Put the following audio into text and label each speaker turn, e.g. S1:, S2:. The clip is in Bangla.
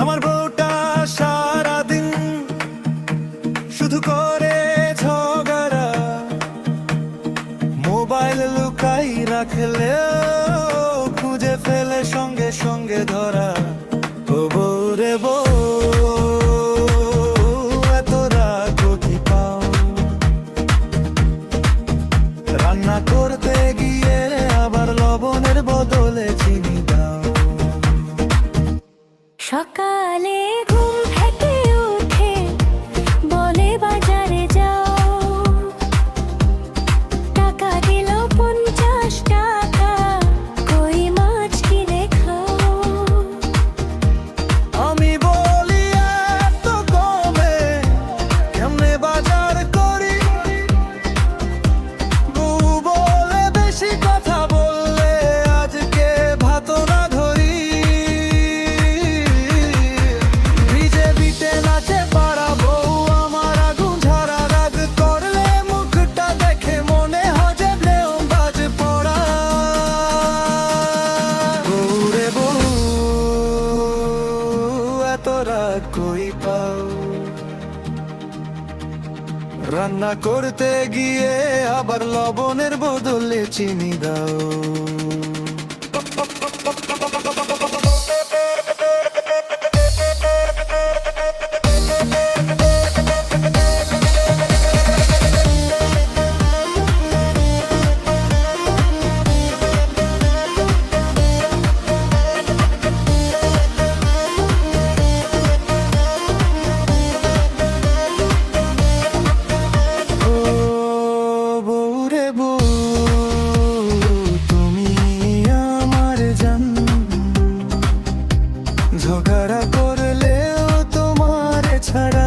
S1: আমার বউটা সারাদিন শুধু করে ঝগড়া, মোবাইল লুকাই রাখলেও খুঁজে ফেলে সঙ্গে সঙ্গে ধরা। ও বউ রে বউ, এত রাগ কি পাও? রান্না করতে গিয়ে আবার লবণের বদলে চিনি দাও।
S2: সকালে ঘুম থেকে উঠে বলে বাজারে যাও, টাকা দিল 50 টাকা, কই মাছ কিনে খাও।
S1: আমি বলি এত কমে কেমনে বাজার করি, বউ বলে বেশি কথা বললে আজকে ভাত না ধরি। ভিজে বিটে নাচে পাড়া বউ আমার, আগুন ঝাড়া রাগ করলে মুখটা দেখে মনে হয় যে ব্লেম বাজ পড়া। বউ রে বউ, এত রাগ কই পাও? রান্না করতে গিয়ে আবার লবণের বদলে চিনি দাও। ও বউ রে বউ, তুমি আমার জান, ঝগড়া করলেও তোমার ছাড়া